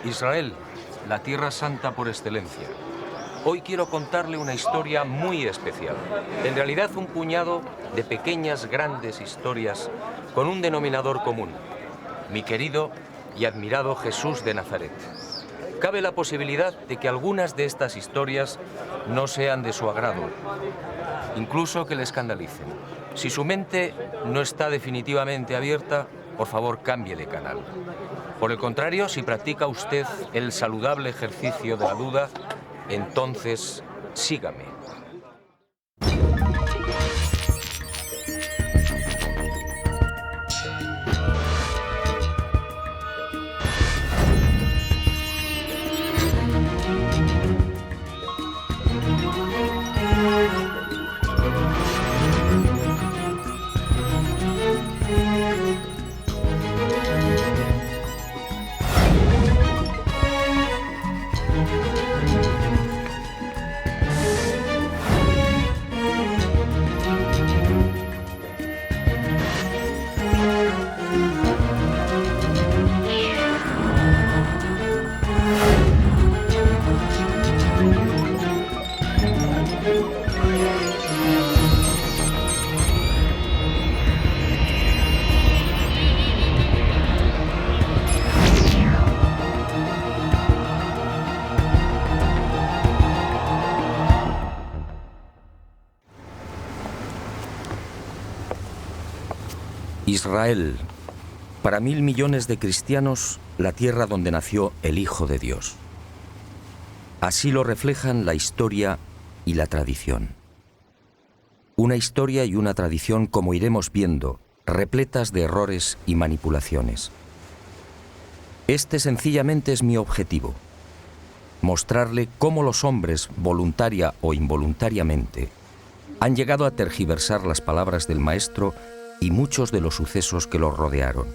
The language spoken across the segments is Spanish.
Israel, la tierra santa por excelencia. Hoy quiero contarle una historia muy especial. En realidad, un puñado de pequeñas, grandes historias con un denominador común. Mi querido y admirado Jesús de Nazaret. Cabe la posibilidad de que algunas de estas historias no sean de su agrado, incluso que le escandalicen. Si su mente no está definitivamente abierta, por favor, cambie de canal. Por el contrario, si practica usted el saludable ejercicio de la duda, entonces sígame. Israel, para 1.000 millones de cristianos, la tierra donde nació el Hijo de Dios. Así lo reflejan la historia y la tradición. Una historia y una tradición, como iremos viendo, repletas de errores y manipulaciones. Este sencillamente es mi objetivo: mostrarle cómo los hombres, voluntaria o involuntariamente, han llegado a tergiversar las palabras del Maestro y muchos de los sucesos que lo rodearon.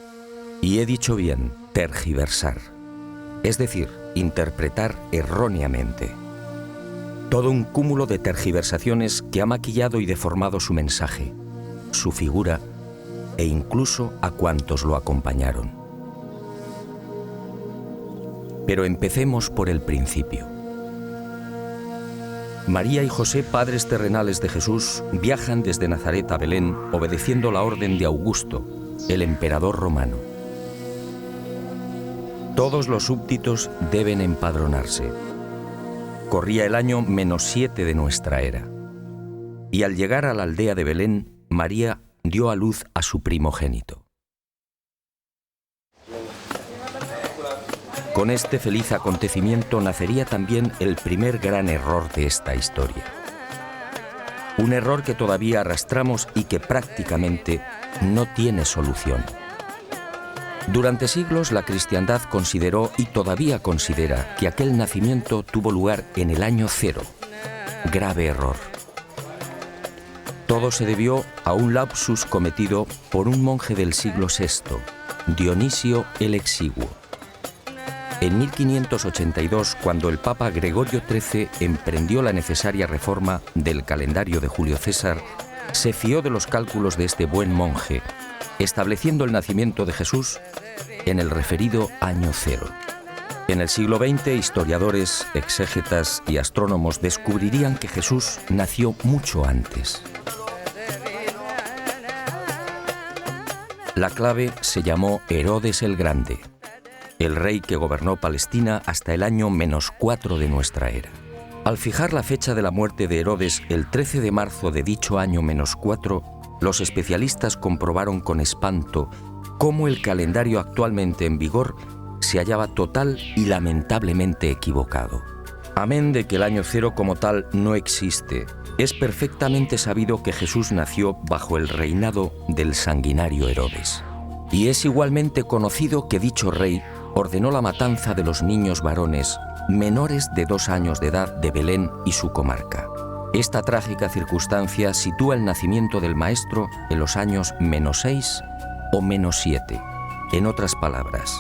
Y he dicho bien, tergiversar. Es decir, interpretar erróneamente. Todo un cúmulo de tergiversaciones que ha maquillado y deformado su mensaje, su figura e incluso a cuantos lo acompañaron. Pero empecemos por el principio. María y José, padres terrenales de Jesús, viajan desde Nazaret a Belén obedeciendo la orden de Augusto, el emperador romano. Todos los súbditos deben empadronarse. Corría el año -7 de nuestra era. Y al llegar a la aldea de Belén, María dio a luz a su primogénito. Con este feliz acontecimiento nacería también el primer gran error de esta historia. Un error que todavía arrastramos y que prácticamente no tiene solución. Durante siglos la cristiandad consideró y todavía considera que aquel nacimiento tuvo lugar en el año 0. Grave error. Todo se debió a un lapsus cometido por un monje del siglo VI, Dionisio el Exiguo. En 1582, cuando el Papa Gregorio XIII emprendió la necesaria reforma del calendario de Julio César, se fió de los cálculos de este buen monje, estableciendo el nacimiento de Jesús en el referido año 0. En el siglo XX, historiadores, exégetas y astrónomos descubrirían que Jesús nació mucho antes. La clave se llamó Herodes el Grande, el rey que gobernó Palestina hasta el año -4 de nuestra era. Al fijar la fecha de la muerte de Herodes el 13 de marzo de dicho año -4, los especialistas comprobaron con espanto cómo el calendario actualmente en vigor se hallaba total y lamentablemente equivocado. Amén de que el año 0 como tal no existe, es perfectamente sabido que Jesús nació bajo el reinado del sanguinario Herodes. Y es igualmente conocido que dicho rey ordenó la matanza de los niños varones menores de 2 años de edad de Belén y su comarca. Esta trágica circunstancia sitúa el nacimiento del Maestro en los años -6 o -7. En otras palabras,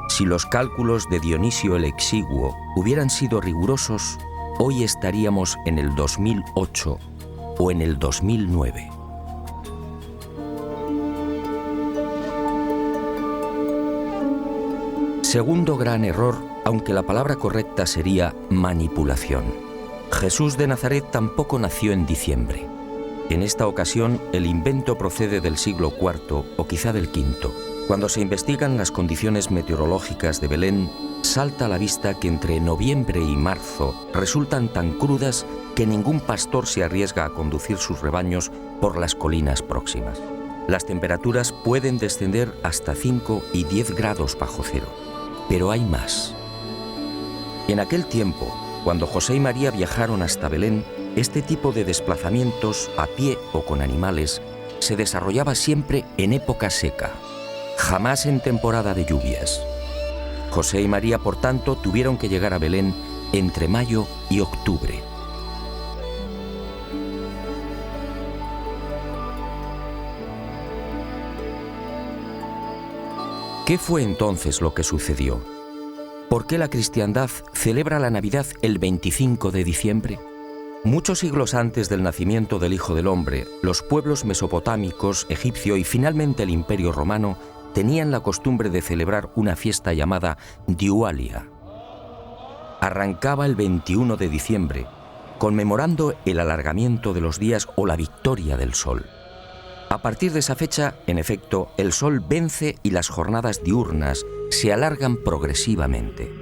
si los cálculos de Dionisio el Exiguo hubieran sido rigurosos, hoy estaríamos en el 2008 o en el 2009. Segundo gran error, aunque la palabra correcta sería manipulación. Jesús de Nazaret tampoco nació en diciembre. En esta ocasión, el invento procede del siglo IV o quizá del V. Cuando se investigan las condiciones meteorológicas de Belén, salta a la vista que entre noviembre y marzo resultan tan crudas que ningún pastor se arriesga a conducir sus rebaños por las colinas próximas. Las temperaturas pueden descender hasta 5 y 10 grados bajo cero. Pero hay más. En aquel tiempo, cuando José y María viajaron hasta Belén, este tipo de desplazamientos, a pie o con animales, se desarrollaba siempre en época seca, jamás en temporada de lluvias. José y María, por tanto, tuvieron que llegar a Belén entre mayo y octubre. ¿Qué fue entonces lo que sucedió? ¿Por qué la cristiandad celebra la Navidad el 25 de diciembre? Muchos siglos antes del nacimiento del Hijo del Hombre, los pueblos mesopotámicos, egipcio y finalmente el Imperio Romano tenían la costumbre de celebrar una fiesta llamada Diualia. Arrancaba el 21 de diciembre, conmemorando el alargamiento de los días o la victoria del sol. A partir de esa fecha, en efecto, el sol vence y las jornadas diurnas se alargan progresivamente.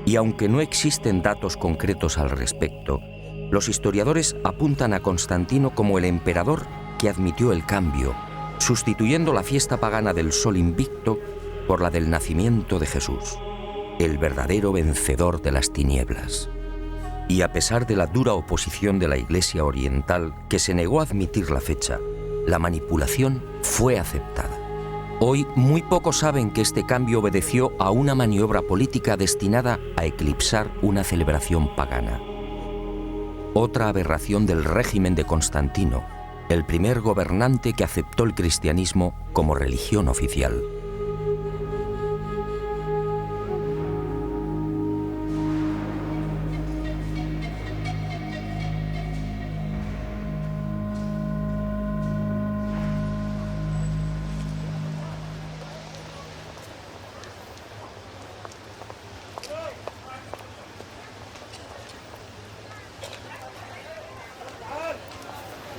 Y aunque no existen datos concretos al respecto, los historiadores apuntan a Constantino como el emperador que admitió el cambio, sustituyendo la fiesta pagana del sol invicto por la del nacimiento de Jesús, el verdadero vencedor de las tinieblas. Y a pesar de la dura oposición de la Iglesia Oriental, que se negó a admitir la fecha, la manipulación fue aceptada. Hoy muy pocos saben que este cambio obedeció a una maniobra política destinada a eclipsar una celebración pagana. Otra aberración del régimen de Constantino, el primer gobernante que aceptó el cristianismo como religión oficial.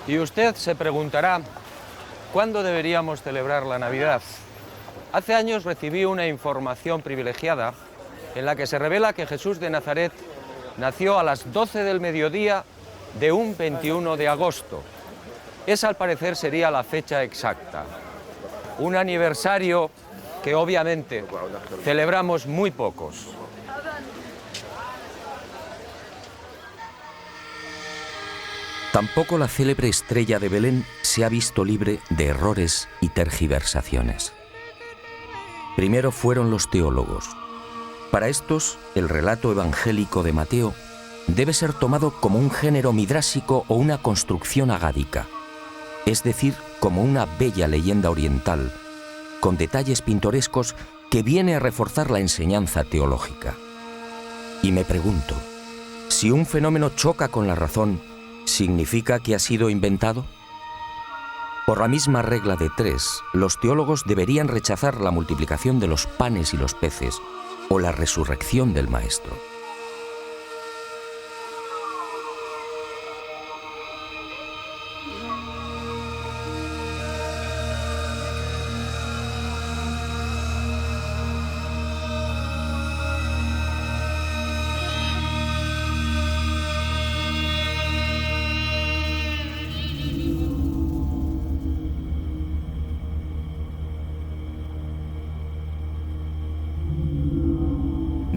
Y usted se preguntará, ¿cuándo deberíamos celebrar la Navidad? Hace años recibí una información privilegiada en la que se revela que Jesús de Nazaret nació a las 12 del mediodía de un 21 de agosto. Esa al parecer sería la fecha exacta. Un aniversario que obviamente celebramos muy pocos. Tampoco la célebre estrella de Belén se ha visto libre de errores y tergiversaciones. Primero fueron los teólogos. Para estos, el relato evangélico de Mateo debe ser tomado como un género midrásico o una construcción agádica, es decir, como una bella leyenda oriental, con detalles pintorescos que viene a reforzar la enseñanza teológica. Y me pregunto, si un fenómeno choca con la razón, ¿significa que ha sido inventado? Por la misma regla de 3, los teólogos deberían rechazar la multiplicación de los panes y los peces o la resurrección del Maestro.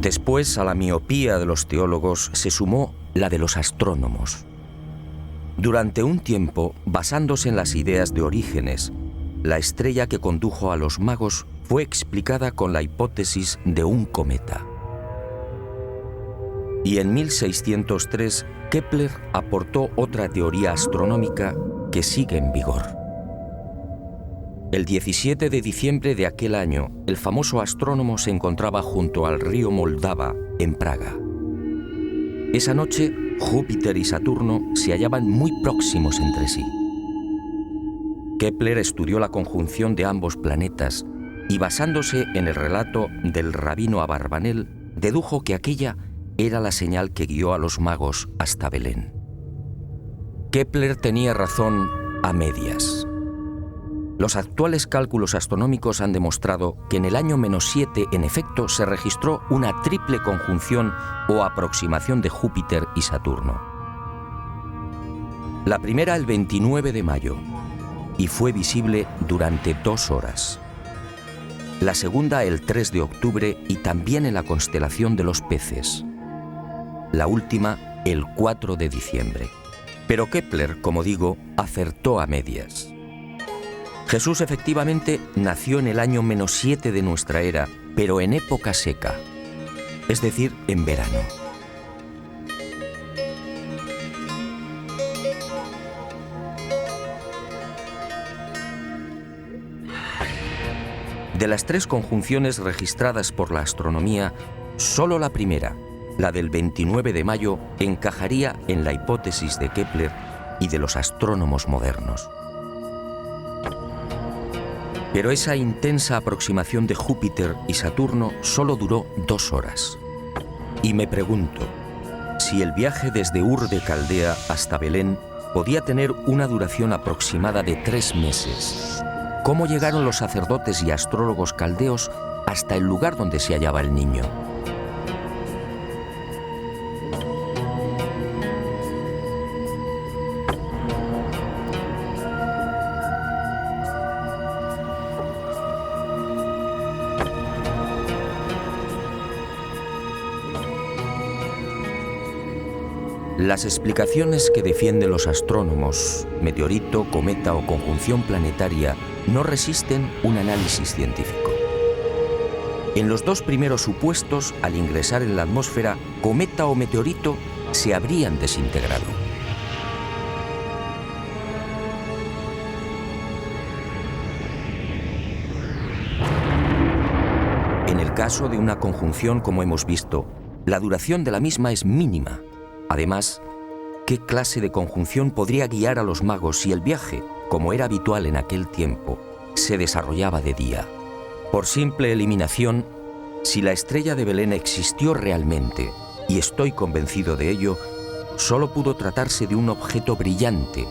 Después, a la miopía de los teólogos se sumó la de los astrónomos. Durante un tiempo, basándose en las ideas de Orígenes, la estrella que condujo a los magos fue explicada con la hipótesis de un cometa. Y en 1603, Kepler aportó otra teoría astronómica que sigue en vigor. El 17 de diciembre de aquel año, el famoso astrónomo se encontraba junto al río Moldava, en Praga. Esa noche, Júpiter y Saturno se hallaban muy próximos entre sí. Kepler estudió la conjunción de ambos planetas y basándose en el relato del rabino Abarbanel, dedujo que aquella era la señal que guió a los magos hasta Belén. Kepler tenía razón a medias. Los actuales cálculos astronómicos han demostrado que en el año -7, en efecto, se registró una triple conjunción o aproximación de Júpiter y Saturno. La primera el 29 de mayo, y fue visible durante 2 horas. La segunda el 3 de octubre y también en la constelación de los Peces. La última el 4 de diciembre. Pero Kepler, como digo, acertó a medias. Jesús efectivamente nació en el año -7 de nuestra era, pero en época seca, es decir, en verano. De las 3 conjunciones registradas por la astronomía, solo la primera, la del 29 de mayo, encajaría en la hipótesis de Kepler y de los astrónomos modernos. Pero esa intensa aproximación de Júpiter y Saturno solo duró 2 horas. Y me pregunto, si el viaje desde Ur de Caldea hasta Belén podía tener una duración aproximada de 3 meses, ¿cómo llegaron los sacerdotes y astrólogos caldeos hasta el lugar donde se hallaba el niño? Las explicaciones que defienden los astrónomos, meteorito, cometa o conjunción planetaria, no resisten un análisis científico. En los 2 primeros supuestos, al ingresar en la atmósfera, cometa o meteorito se habrían desintegrado. En el caso de una conjunción, como hemos visto, la duración de la misma es mínima. Además, ¿qué clase de conjunción podría guiar a los magos si el viaje, como era habitual en aquel tiempo, se desarrollaba de día? Por simple eliminación, si la estrella de Belén existió realmente, y estoy convencido de ello, solo pudo tratarse de un objeto brillante,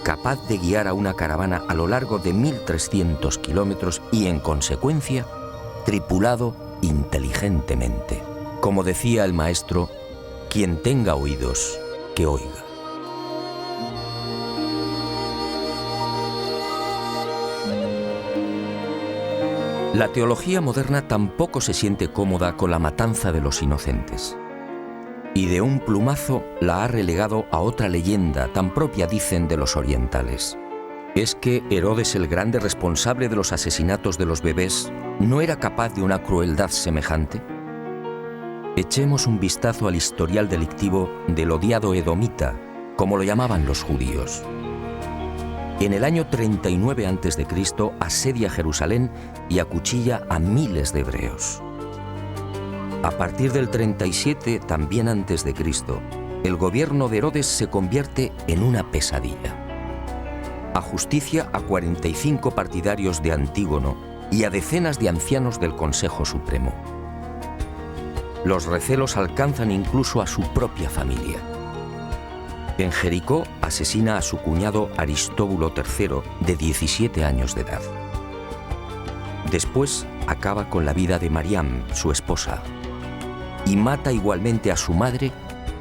capaz de guiar a una caravana a lo largo de 1.300 kilómetros y, en consecuencia, tripulado inteligentemente. Como decía el maestro, quien tenga oídos, que oiga. La teología moderna tampoco se siente cómoda con la matanza de los inocentes. Y de un plumazo la ha relegado a otra leyenda tan propia, dicen, de los orientales. ¿Es que Herodes el Grande, responsable de los asesinatos de los bebés, no era capaz de una crueldad semejante? Echemos un vistazo al historial delictivo del odiado edomita, como lo llamaban los judíos. En el año 39 a.C. asedia Jerusalén y acuchilla a miles de hebreos. A partir del 37, también antes de Cristo, el gobierno de Herodes se convierte en una pesadilla. Ajusticia a 45 partidarios de Antígono y a decenas de ancianos del Consejo Supremo. Los recelos alcanzan incluso a su propia familia. En Jericó asesina a su cuñado Aristóbulo III, de 17 años de edad. Después acaba con la vida de Mariam, su esposa, y mata igualmente a su madre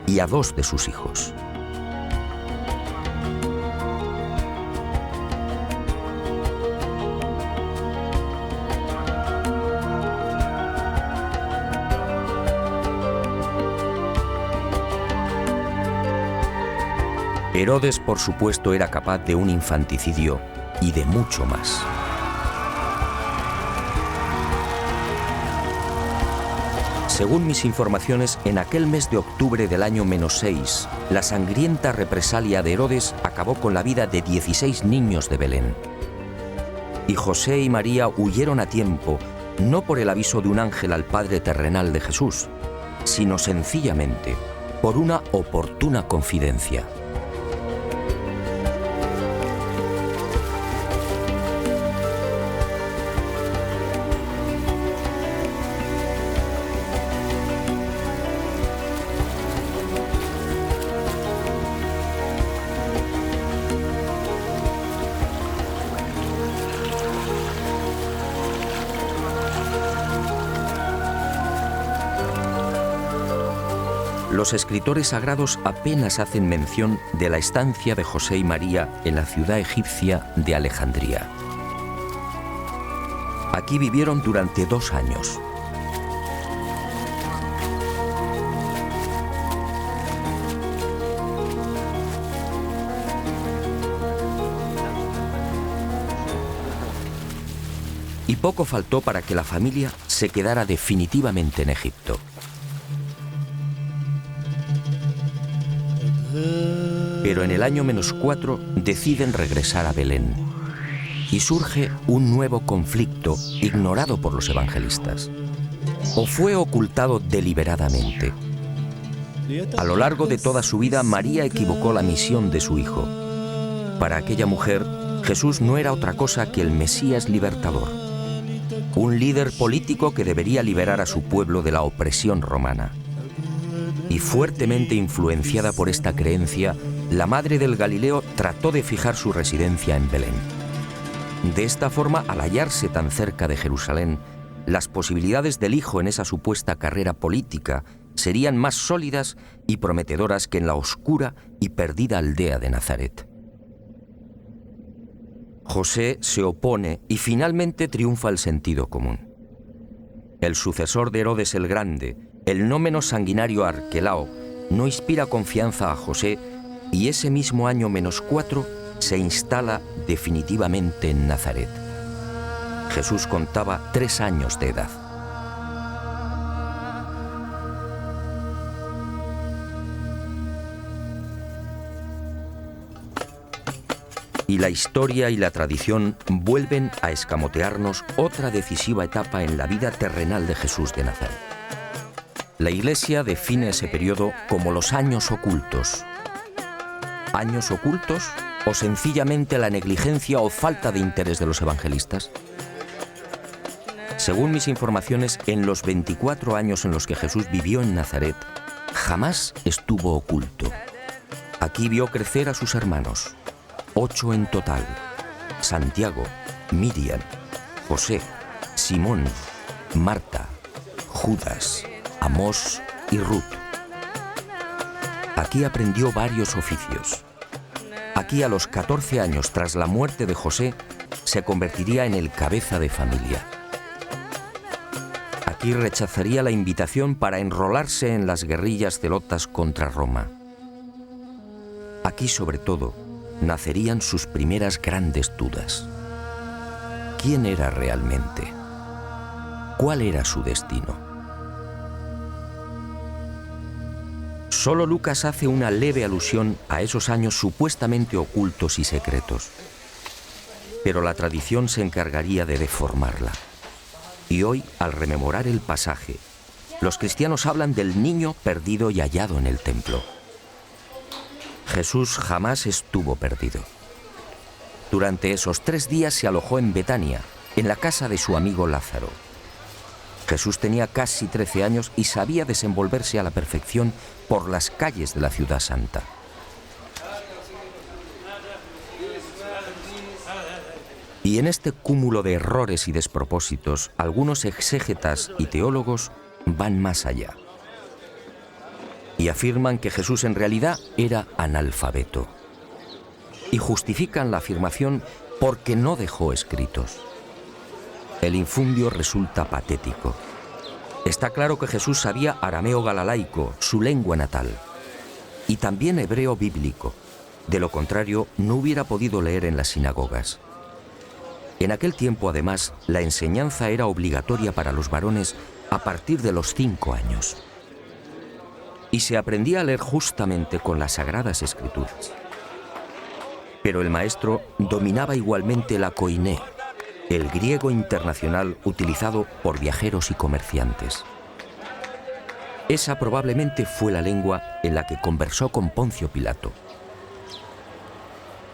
y a 2 de sus hijos. Herodes, por supuesto, era capaz de un infanticidio y de mucho más. Según mis informaciones, en aquel mes de octubre del año -6, la sangrienta represalia de Herodes acabó con la vida de 16 niños de Belén. Y José y María huyeron a tiempo, no por el aviso de un ángel al Padre terrenal de Jesús, sino sencillamente por una oportuna confidencia. los escritores sagrados apenas hacen mención de la estancia de José y María en la ciudad egipcia de Alejandría. Aquí vivieron durante 2 años. Y poco faltó para que la familia se quedara definitivamente en Egipto. Pero en el año -4 deciden regresar a Belén. Y surge un nuevo conflicto ignorado por los evangelistas. ¿O fue ocultado deliberadamente? A lo largo de toda su vida, María equivocó la misión de su hijo. Para aquella mujer, Jesús no era otra cosa que el Mesías libertador. Un líder político que debería liberar a su pueblo de la opresión romana. Y fuertemente influenciada por esta creencia, la madre del Galileo trató de fijar su residencia en Belén. De esta forma, al hallarse tan cerca de Jerusalén, las posibilidades del hijo en esa supuesta carrera política serían más sólidas y prometedoras que en la oscura y perdida aldea de Nazaret. José se opone y finalmente triunfa el sentido común. El sucesor de Herodes el Grande, el no menos sanguinario Arquelao, no inspira confianza a José y ese mismo año -4 se instala definitivamente en Nazaret. Jesús contaba 3 años de edad. Y la historia y la tradición vuelven a escamotearnos otra decisiva etapa en la vida terrenal de Jesús de Nazaret. La Iglesia define ese periodo como los años ocultos. ¿Años ocultos o sencillamente la negligencia o falta de interés de los evangelistas? Según mis informaciones, en los 24 años en los que Jesús vivió en Nazaret, jamás estuvo oculto. Aquí vio crecer a sus hermanos, 8 en total: Santiago, Miriam, José, Simón, Marta, Judas, Amós y Ruth. Aquí aprendió varios oficios. Aquí, a los 14 años tras la muerte de José, se convertiría en el cabeza de familia. Aquí rechazaría la invitación para enrolarse en las guerrillas celotas contra Roma. Aquí, sobre todo, nacerían sus primeras grandes dudas. ¿Quién era realmente? ¿Cuál era su destino? Solo Lucas hace una leve alusión a esos años supuestamente ocultos y secretos. Pero la tradición se encargaría de deformarla. Y hoy, al rememorar el pasaje, los cristianos hablan del niño perdido y hallado en el templo. Jesús jamás estuvo perdido. Durante esos 3 días se alojó en Betania, en la casa de su amigo Lázaro. Jesús tenía casi 13 años y sabía desenvolverse a la perfección por las calles de la ciudad santa. Y en este cúmulo de errores y despropósitos, algunos exégetas y teólogos van más allá y afirman que Jesús en realidad era analfabeto. Y justifican la afirmación porque no dejó escritos. El infundio resulta patético. Está claro que Jesús sabía arameo galalaico, su lengua natal, y también hebreo bíblico. De lo contrario, no hubiera podido leer en las sinagogas. En aquel tiempo, además, la enseñanza era obligatoria para los varones a partir de los 5 años. Y se aprendía a leer justamente con las Sagradas Escrituras. Pero el maestro dominaba igualmente la koiné, el griego internacional utilizado por viajeros y comerciantes. Esa probablemente fue la lengua en la que conversó con Poncio Pilato.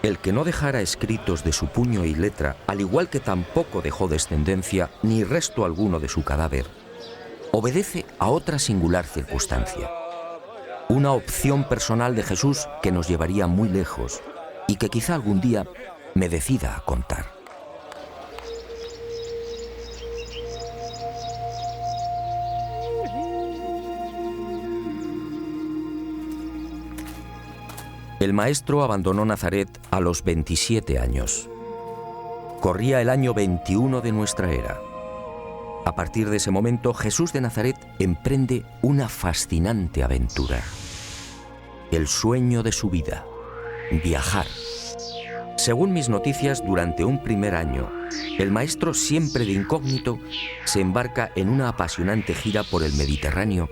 El que no dejara escritos de su puño y letra, al igual que tampoco dejó descendencia ni resto alguno de su cadáver, obedece a otra singular circunstancia. Una opción personal de Jesús que nos llevaría muy lejos y que quizá algún día me decida a contar. El maestro abandonó Nazaret a los 27 años. Corría el año 21 de nuestra era. A partir de ese momento, Jesús de Nazaret emprende una fascinante aventura. El sueño de su vida: viajar. Según mis noticias, durante un primer año, el maestro, siempre de incógnito, se embarca en una apasionante gira por el Mediterráneo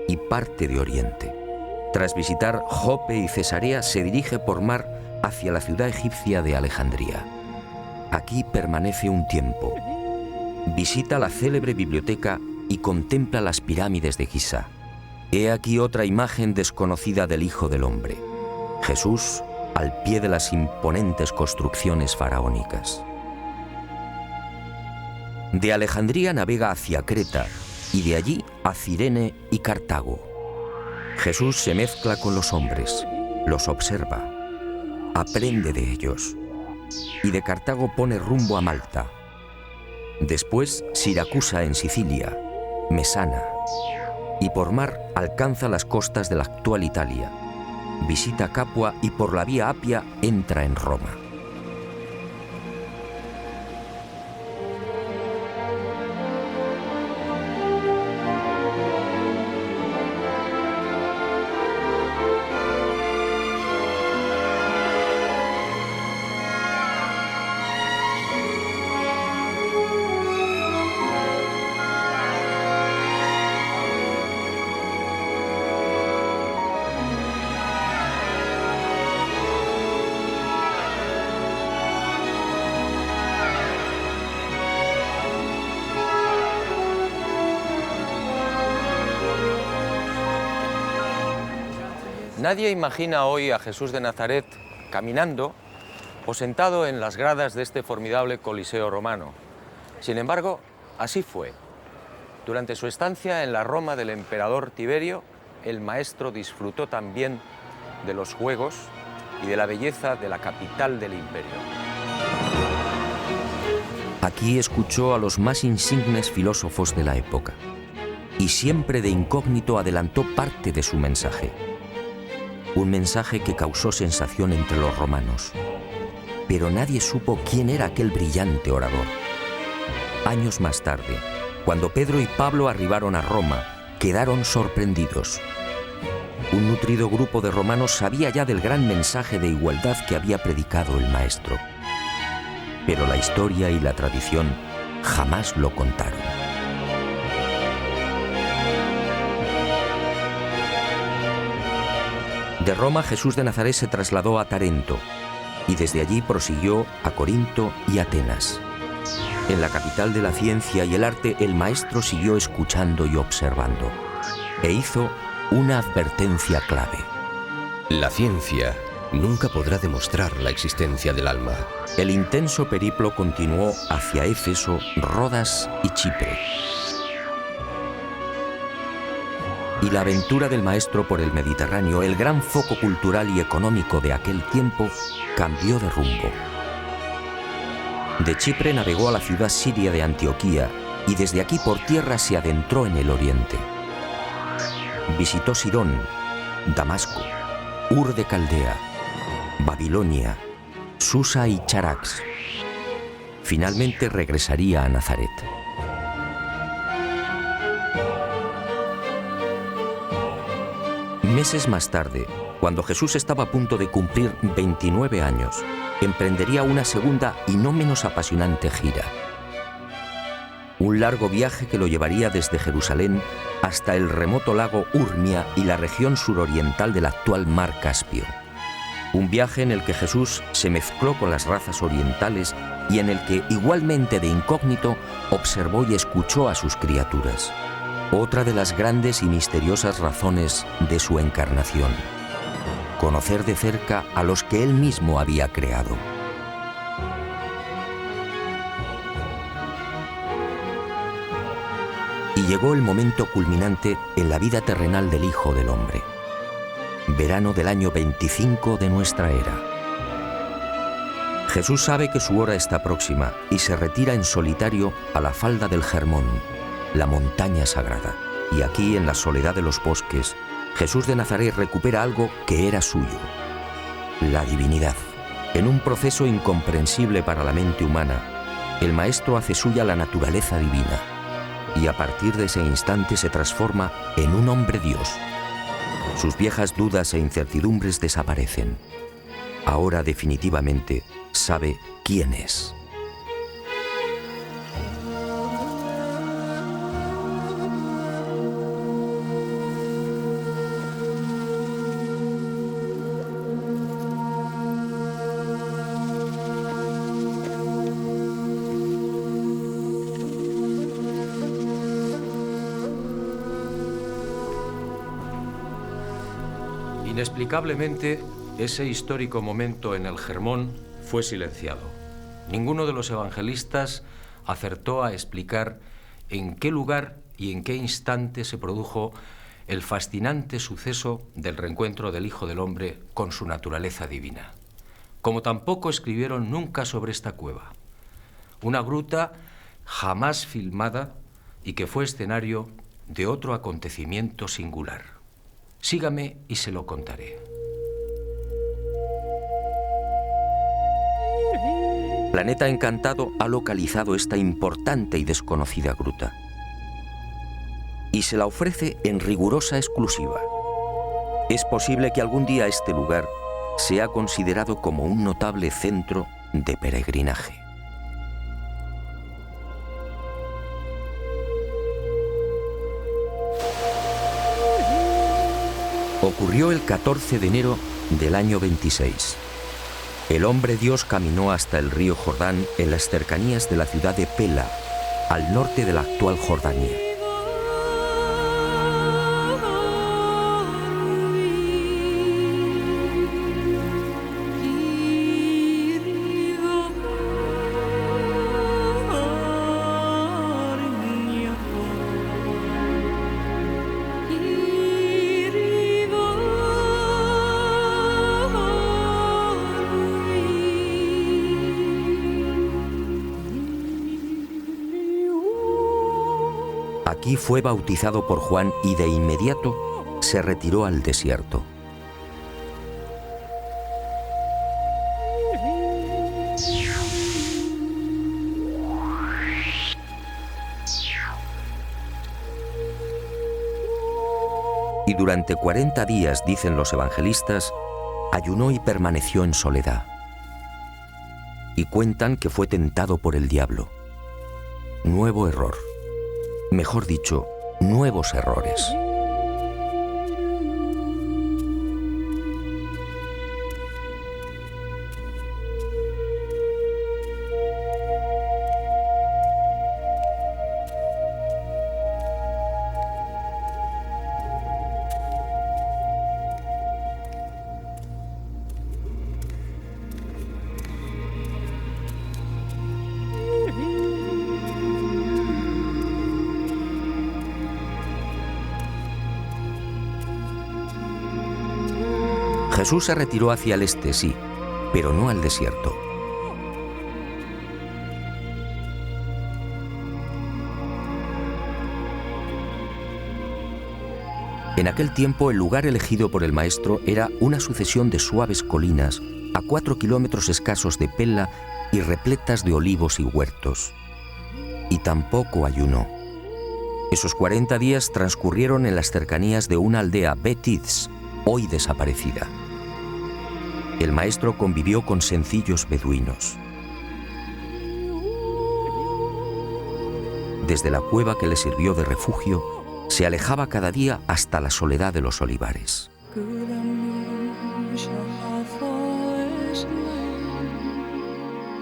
y parte de Oriente. Tras visitar Jope y Cesarea, se dirige por mar hacia la ciudad egipcia de Alejandría. Aquí permanece un tiempo. Visita la célebre biblioteca y contempla las pirámides de Giza. He aquí otra imagen desconocida del Hijo del Hombre: Jesús al pie de las imponentes construcciones faraónicas. De Alejandría navega hacia Creta y de allí a Cirene y Cartago. Jesús se mezcla con los hombres, los observa, aprende de ellos, y de Cartago pone rumbo a Malta. Después Siracusa en Sicilia, Mesana, y por mar alcanza las costas de la actual Italia. Visita Capua y por la vía Apia entra en Roma. Nadie imagina hoy a Jesús de Nazaret caminando o sentado en las gradas de este formidable Coliseo romano. Sin embargo, así fue. Durante su estancia en la Roma del emperador Tiberio, el maestro disfrutó también de los juegos y de la belleza de la capital del imperio. Aquí escuchó a los más insignes filósofos de la época y siempre de incógnito adelantó parte de su mensaje. Un mensaje que causó sensación entre los romanos, pero nadie supo quién era aquel brillante orador. Años más tarde, cuando Pedro y Pablo arribaron a Roma, quedaron sorprendidos. Un nutrido grupo de romanos sabía ya del gran mensaje de igualdad que había predicado el maestro, pero la historia y la tradición jamás lo contaron. De Roma, Jesús de Nazaret se trasladó a Tarento y desde allí prosiguió a Corinto y Atenas. En la capital de la ciencia y el arte, el maestro siguió escuchando y observando e hizo una advertencia clave. La ciencia nunca podrá demostrar la existencia del alma. El intenso periplo continuó hacia Éfeso, Rodas y Chipre. Y la aventura del maestro por el Mediterráneo, el gran foco cultural y económico de aquel tiempo, cambió de rumbo. De Chipre navegó a la ciudad siria de Antioquía y desde aquí por tierra se adentró en el oriente. Visitó Sidón, Damasco, Ur de Caldea, Babilonia, Susa y Charax. Finalmente regresaría a Nazaret. Meses más tarde, cuando Jesús estaba a punto de cumplir 29 años, emprendería una segunda y no menos apasionante gira. Un largo viaje que lo llevaría desde Jerusalén hasta el remoto lago Urmia y la región suroriental del actual mar Caspio. Un viaje en el que Jesús se mezcló con las razas orientales y en el que, igualmente de incógnito, observó y escuchó a sus criaturas. Otra de las grandes y misteriosas razones de su encarnación: conocer de cerca a los que él mismo había creado. Y llegó el momento culminante en la vida terrenal del Hijo del Hombre. Verano del año 25 de nuestra era. Jesús sabe que su hora está próxima y se retira en solitario a la falda del Hermón, la montaña sagrada. Y aquí, en la soledad de los bosques, Jesús de Nazaret recupera algo que era suyo: la divinidad. En un proceso incomprensible para la mente humana, el maestro hace suya la naturaleza divina y a partir de ese instante se transforma en un hombre Dios. Sus viejas dudas e incertidumbres desaparecen. Ahora definitivamente sabe quién es. Inexplicablemente, ese histórico momento en el Germón fue silenciado. Ninguno de los evangelistas acertó a explicar en qué lugar y en qué instante se produjo el fascinante suceso del reencuentro del Hijo del Hombre con su naturaleza divina. Como tampoco escribieron nunca sobre esta cueva, una gruta jamás filmada y que fue escenario de otro acontecimiento singular. Sígame y se lo contaré. Planeta Encantado ha localizado esta importante y desconocida gruta y se la ofrece en rigurosa exclusiva. Es posible que algún día este lugar sea considerado como un notable centro de peregrinaje. Ocurrió el 14 de enero del año 26. El hombre Dios caminó hasta el río Jordán en las cercanías de la ciudad de Pela, al norte de la actual Jordania. Aquí fue bautizado por Juan y de inmediato se retiró al desierto. Y durante 40 días, dicen los evangelistas, ayunó y permaneció en soledad. Y cuentan que fue tentado por el diablo. Nuevo error. Mejor dicho, nuevos errores. Jesús se retiró hacia el este, sí, pero no al desierto. En aquel tiempo, el lugar elegido por el Maestro era una sucesión de suaves colinas a 4 kilómetros escasos de Pela y repletas de olivos y huertos. Y tampoco ayunó. Esos 40 días transcurrieron en las cercanías de una aldea, Bet-Idz, hoy desaparecida. El Maestro convivió con sencillos beduinos. Desde la cueva que le sirvió de refugio, se alejaba cada día hasta la soledad de los olivares.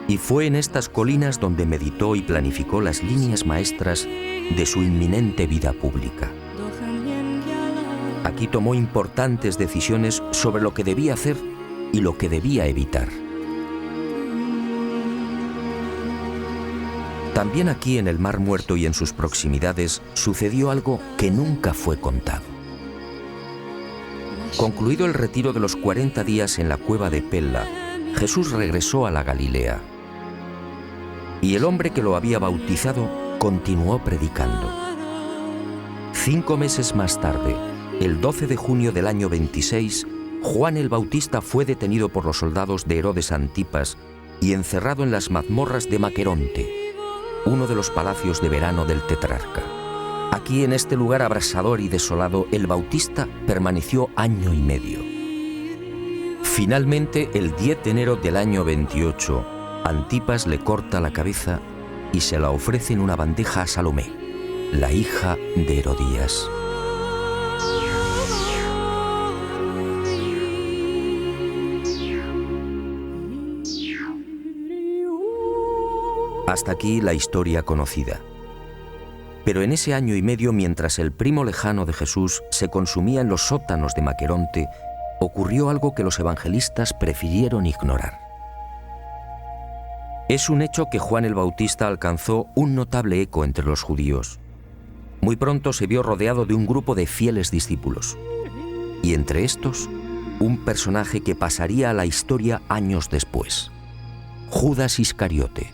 Y fue en estas colinas donde meditó y planificó las líneas maestras de su inminente vida pública. Aquí tomó importantes decisiones sobre lo que debía hacer y lo que debía evitar. También aquí en el Mar Muerto y en sus proximidades sucedió algo que nunca fue contado. Concluido el retiro de los 40 días en la cueva de Pela, Jesús regresó a la Galilea. Y el hombre que lo había bautizado continuó predicando. 5 meses más tarde, el 12 de junio del año 26, Juan el Bautista fue detenido por los soldados de Herodes Antipas y encerrado en las mazmorras de Maqueronte, uno de los palacios de verano del tetrarca. Aquí, en este lugar abrasador y desolado, el Bautista permaneció año y medio. Finalmente, el 10 de enero del año 28, Antipas le corta la cabeza y se la ofrece en una bandeja a Salomé, la hija de Herodías. Hasta aquí la historia conocida. Pero en ese año y medio, mientras el primo lejano de Jesús se consumía en los sótanos de Maqueronte, ocurrió algo que los evangelistas prefirieron ignorar. Es un hecho que Juan el Bautista alcanzó un notable eco entre los judíos. Muy pronto se vio rodeado de un grupo de fieles discípulos, y entre estos, un personaje que pasaría a la historia años después: Judas Iscariote.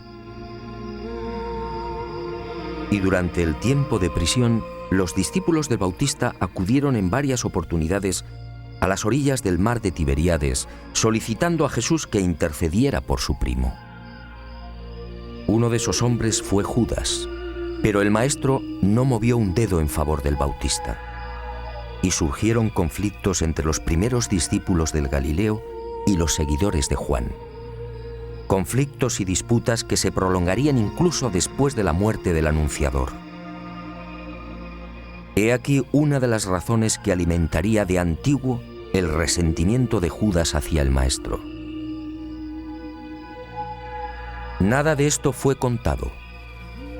Y durante el tiempo de prisión, los discípulos del Bautista acudieron en varias oportunidades a las orillas del mar de Tiberíades, solicitando a Jesús que intercediera por su primo. Uno de esos hombres fue Judas, pero el Maestro no movió un dedo en favor del Bautista. Y surgieron conflictos entre los primeros discípulos del Galileo y los seguidores de Juan. Conflictos y disputas que se prolongarían incluso después de la muerte del Anunciador. He aquí una de las razones que alimentaría de antiguo el resentimiento de Judas hacia el Maestro. Nada de esto fue contado,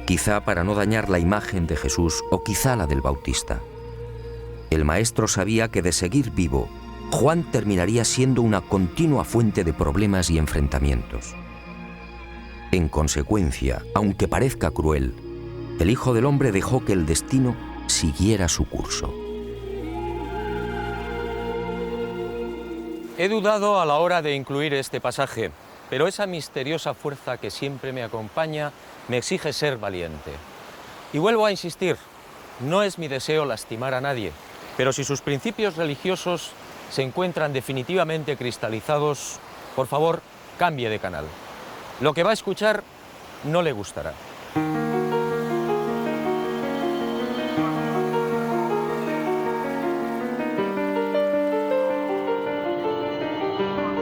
quizá para no dañar la imagen de Jesús o quizá la del Bautista. El Maestro sabía que de seguir vivo, Juan terminaría siendo una continua fuente de problemas y enfrentamientos. En consecuencia, aunque parezca cruel, el Hijo del Hombre dejó que el destino siguiera su curso. He dudado a la hora de incluir este pasaje, pero esa misteriosa fuerza que siempre me acompaña me exige ser valiente. Y vuelvo a insistir, no es mi deseo lastimar a nadie, pero si sus principios religiosos se encuentran definitivamente cristalizados, por favor, cambie de canal. Lo que va a escuchar no le gustará.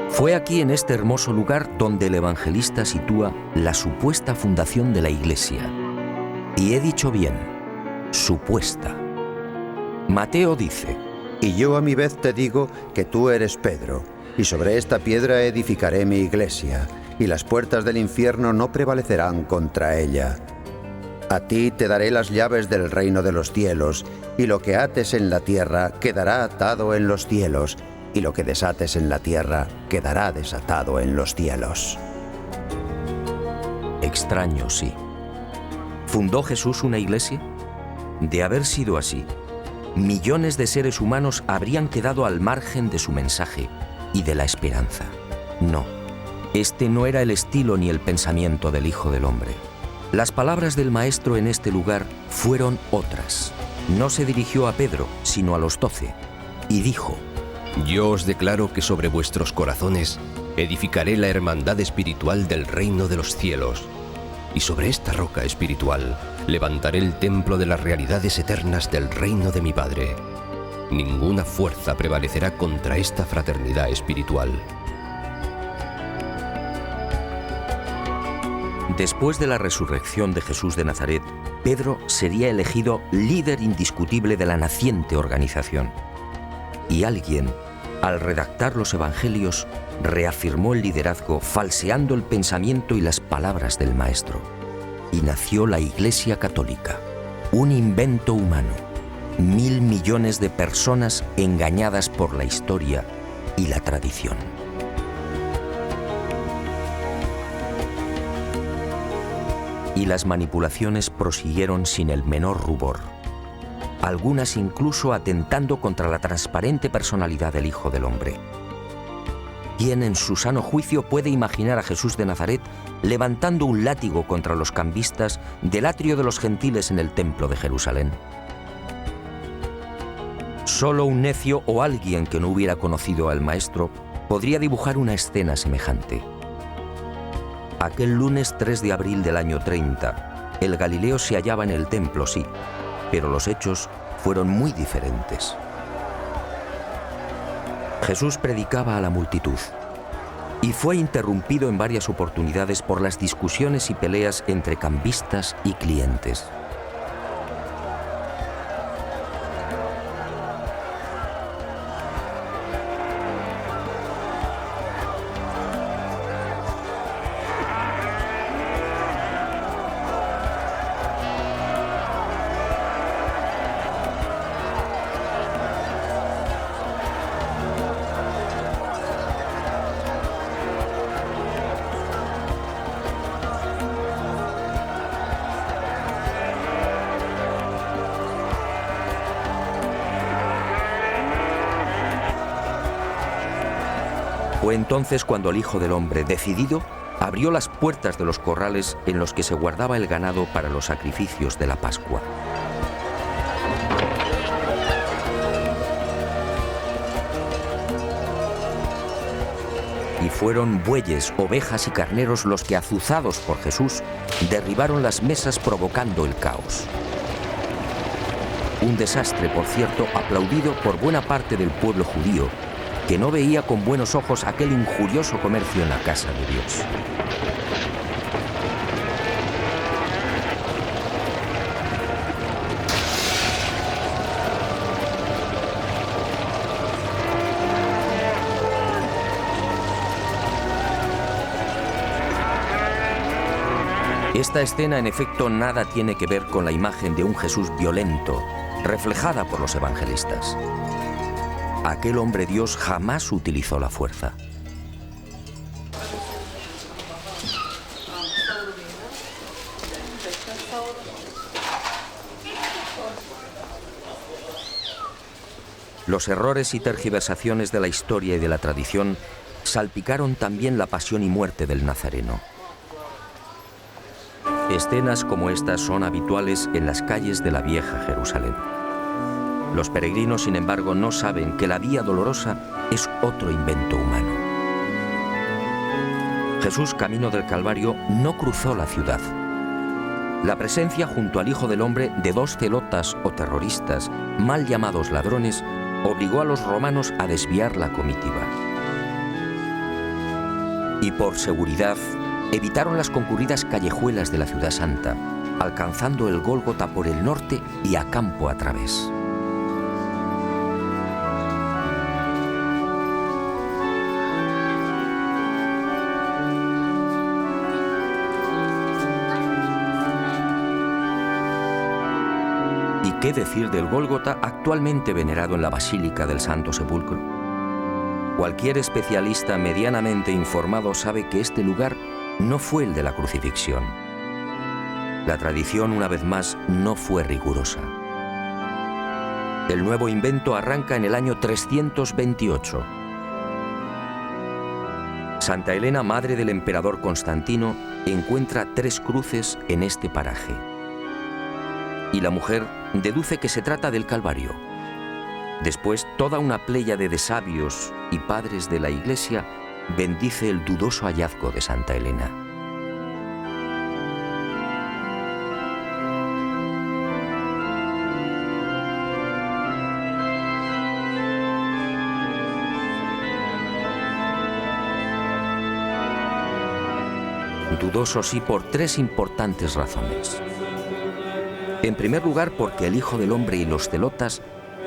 Fue aquí, en este hermoso lugar, donde el evangelista sitúa la supuesta fundación de la Iglesia. Y he dicho bien, supuesta. Mateo dice: Y yo a mi vez te digo que tú eres Pedro, y sobre esta piedra edificaré mi iglesia, y las puertas del infierno no prevalecerán contra ella. A ti te daré las llaves del reino de los cielos, y lo que ates en la tierra quedará atado en los cielos, y lo que desates en la tierra quedará desatado en los cielos. Extraño, sí. ¿Fundó Jesús una iglesia? De haber sido así, millones de seres humanos habrían quedado al margen de su mensaje y de la esperanza. No, este no era el estilo ni el pensamiento del Hijo del Hombre. Las palabras del Maestro en este lugar fueron otras. No se dirigió a Pedro, sino a los 12, y dijo: Yo os declaro que sobre vuestros corazones edificaré la hermandad espiritual del reino de los cielos, y sobre esta roca espiritual levantaré el templo de las realidades eternas del reino de mi Padre. Ninguna fuerza prevalecerá contra esta fraternidad espiritual. Después de la resurrección de Jesús de Nazaret, Pedro sería elegido líder indiscutible de la naciente organización. Y alguien, al redactar los evangelios, reafirmó el liderazgo falseando el pensamiento y las palabras del Maestro. Y nació la Iglesia Católica, un invento humano, 1.000 millones de personas engañadas por la historia y la tradición. Y las manipulaciones prosiguieron sin el menor rubor, algunas incluso atentando contra la transparente personalidad del Hijo del Hombre. ¿Quién en su sano juicio puede imaginar a Jesús de Nazaret levantando un látigo contra los cambistas del atrio de los gentiles en el templo de Jerusalén? Solo un necio o alguien que no hubiera conocido al Maestro podría dibujar una escena semejante. Aquel lunes 3 de abril del año 30, el Galileo se hallaba en el templo, sí, pero los hechos fueron muy diferentes. Jesús predicaba a la multitud y fue interrumpido en varias oportunidades por las discusiones y peleas entre cambistas y clientes. Fue entonces cuando el Hijo del Hombre, decidido, abrió las puertas de los corrales en los que se guardaba el ganado para los sacrificios de la Pascua. Y fueron bueyes, ovejas y carneros los que, azuzados por Jesús, derribaron las mesas provocando el caos. Un desastre, por cierto, aplaudido por buena parte del pueblo judío, que no veía con buenos ojos aquel injurioso comercio en la casa de Dios. Esta escena, en efecto, nada tiene que ver con la imagen de un Jesús violento, reflejada por los evangelistas. Aquel hombre Dios jamás utilizó la fuerza. Los errores y tergiversaciones de la historia y de la tradición salpicaron también la pasión y muerte del Nazareno. Escenas como estas son habituales en las calles de la vieja Jerusalén. Los peregrinos, sin embargo, no saben que la Vía Dolorosa es otro invento humano. Jesús, camino del Calvario, no cruzó la ciudad. La presencia junto al Hijo del Hombre de dos celotas o terroristas, mal llamados ladrones, obligó a los romanos a desviar la comitiva. Y por seguridad, evitaron las concurridas callejuelas de la ciudad santa, alcanzando el Gólgota por el norte y a campo a través. ¿Y qué decir del Gólgota, actualmente venerado en la Basílica del Santo Sepulcro? Cualquier especialista medianamente informado sabe que este lugar no fue el de la crucifixión. La tradición, una vez más, no fue rigurosa. El nuevo invento arranca en el año 328. Santa Elena, madre del emperador Constantino, encuentra 3 cruces en este paraje. Y la mujer deduce que se trata del Calvario. Después, toda una pléyade de sabios y padres de la Iglesia bendice el dudoso hallazgo de Santa Elena. Dudoso sí por 3 importantes razones. En primer lugar, porque el Hijo del Hombre y los celotas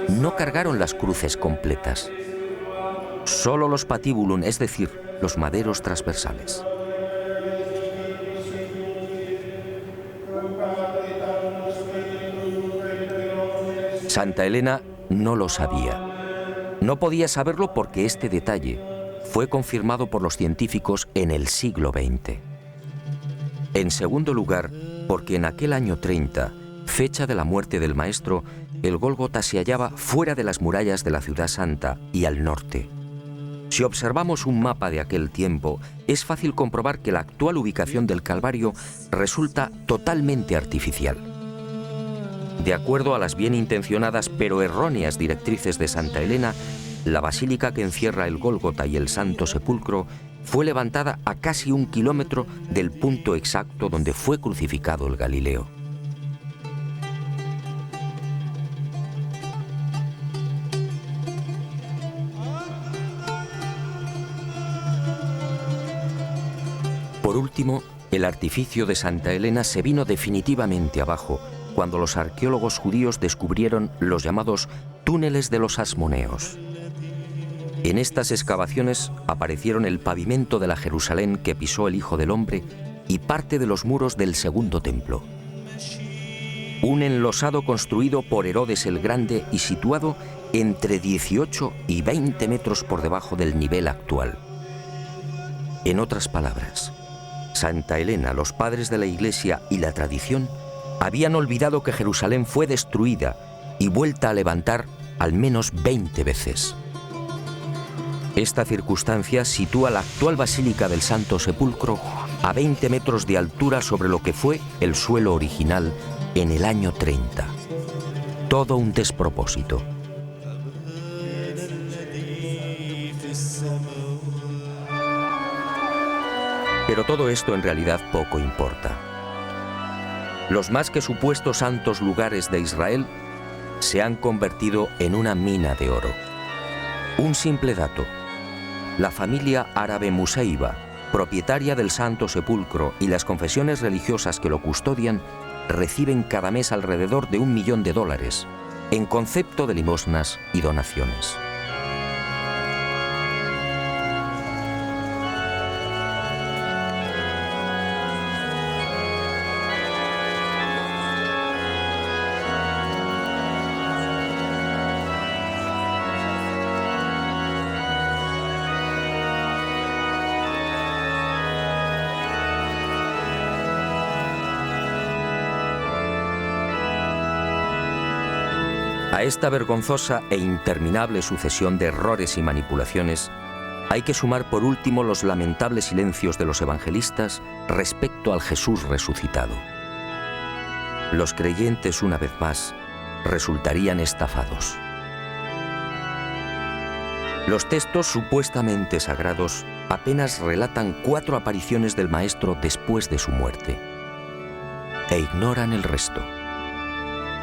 no cargaron las cruces completas. Solo los patibulum, es decir, los maderos transversales. Santa Elena no lo sabía. No podía saberlo porque este detalle fue confirmado por los científicos en el siglo XX. En segundo lugar, porque en aquel año 30, fecha de la muerte del Maestro, el Gólgota se hallaba fuera de las murallas de la Ciudad Santa y al norte. Si observamos un mapa de aquel tiempo, es fácil comprobar que la actual ubicación del Calvario resulta totalmente artificial. De acuerdo a las bien intencionadas pero erróneas directrices de Santa Elena, la basílica que encierra el Gólgota y el Santo Sepulcro fue levantada a casi 1 kilómetro del punto exacto donde fue crucificado el Galileo. Por último, el artificio de Santa Elena se vino definitivamente abajo cuando los arqueólogos judíos descubrieron los llamados túneles de los Asmoneos. En estas excavaciones aparecieron el pavimento de la Jerusalén que pisó el Hijo del Hombre y parte de los muros del segundo templo. Un enlosado construido por Herodes el Grande y situado entre 18 y 20 metros por debajo del nivel actual. En otras palabras, Santa Elena, los padres de la Iglesia y la tradición habían olvidado que Jerusalén fue destruida y vuelta a levantar al menos 20 veces. Esta circunstancia sitúa la actual Basílica del Santo Sepulcro a 20 metros de altura sobre lo que fue el suelo original en el año 30. Todo un despropósito. Pero todo esto en realidad poco importa. Los más que supuestos santos lugares de Israel se han convertido en una mina de oro. Un simple dato: la familia árabe Museiba, propietaria del Santo Sepulcro, y las confesiones religiosas que lo custodian reciben cada mes alrededor de $1 millón en concepto de limosnas y donaciones. A esta vergonzosa e interminable sucesión de errores y manipulaciones hay que sumar por último los lamentables silencios de los evangelistas respecto al Jesús resucitado. Los creyentes, una vez más, resultarían estafados. Los textos supuestamente sagrados apenas relatan 4 apariciones del Maestro después de su muerte, e ignoran el resto.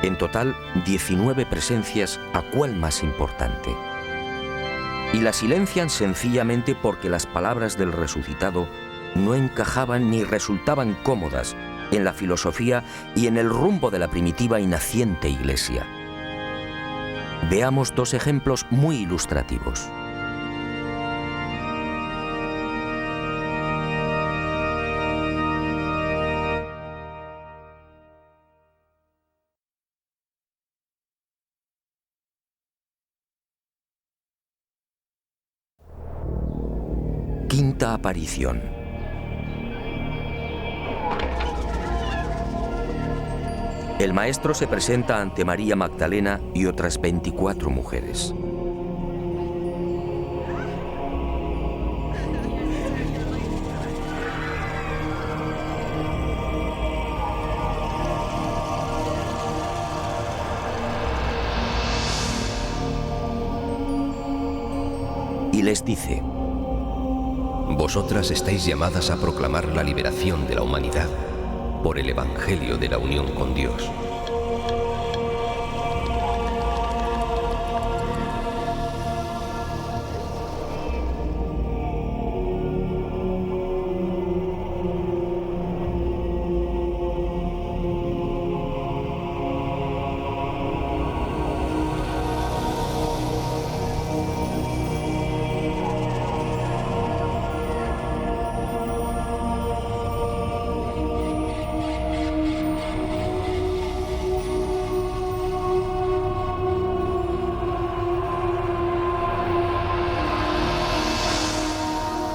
En total, 19 presencias, ¿a cuál más importante? Y la silencian sencillamente porque las palabras del resucitado no encajaban ni resultaban cómodas en la filosofía y en el rumbo de la primitiva y naciente Iglesia. Veamos 2 ejemplos muy ilustrativos. Quinta aparición. El Maestro se presenta ante María Magdalena y otras 24 mujeres. Y les dice: Vosotras estáis llamadas a proclamar la liberación de la humanidad por el Evangelio de la unión con Dios.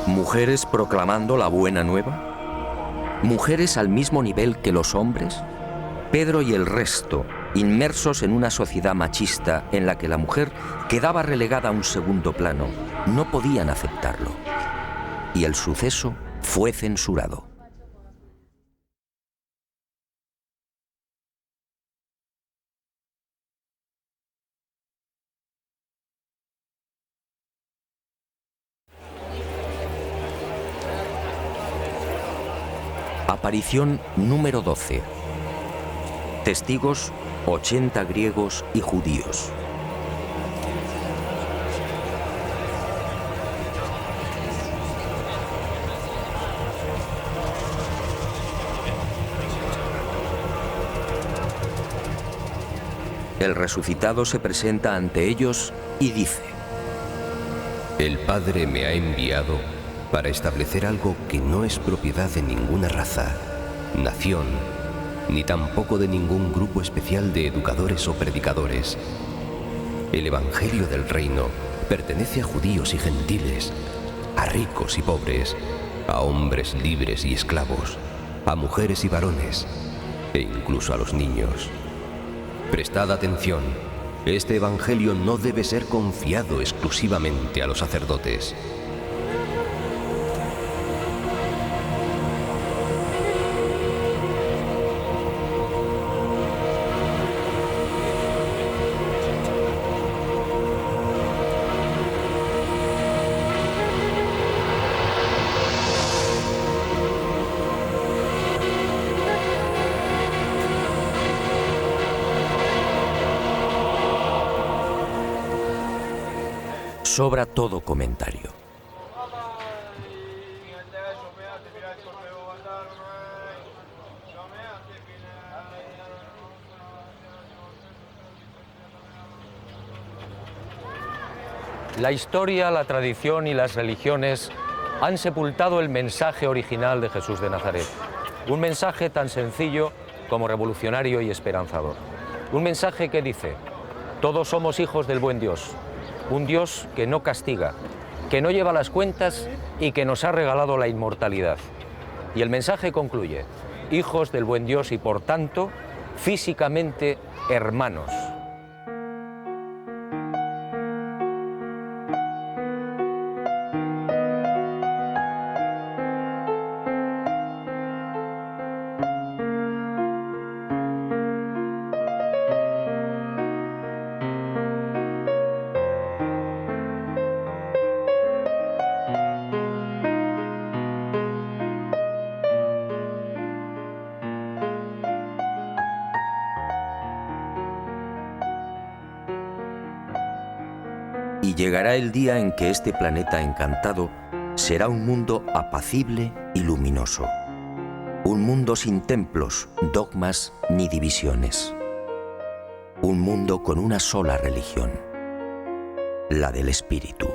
¿Mujeres proclamando la buena nueva? ¿Mujeres al mismo nivel que los hombres? Pedro y el resto, inmersos en una sociedad machista en la que la mujer quedaba relegada a un segundo plano, no podían aceptarlo. Y el suceso fue censurado. Aparición número 12. Testigos 80 griegos y judíos. El resucitado se presenta ante ellos y dice: El Padre me ha enviado para establecer algo que no es propiedad de ninguna raza, nación, ni tampoco de ningún grupo especial de educadores o predicadores. El Evangelio del Reino pertenece a judíos y gentiles, a ricos y pobres, a hombres libres y esclavos, a mujeres y varones, e incluso a los niños. Prestad atención, este Evangelio no debe ser confiado exclusivamente a los sacerdotes. Sobra todo comentario. La historia, la tradición y las religiones han sepultado el mensaje original de Jesús de Nazaret. Un mensaje tan sencillo como revolucionario y esperanzador. Un mensaje que dice: todos somos hijos del buen Dios. Un Dios que no castiga, que no lleva las cuentas y que nos ha regalado la inmortalidad. Y el mensaje concluye: hijos del buen Dios y por tanto, físicamente hermanos. Y llegará el día en que este planeta encantado será un mundo apacible y luminoso. Un mundo sin templos, dogmas ni divisiones. Un mundo con una sola religión, la del espíritu.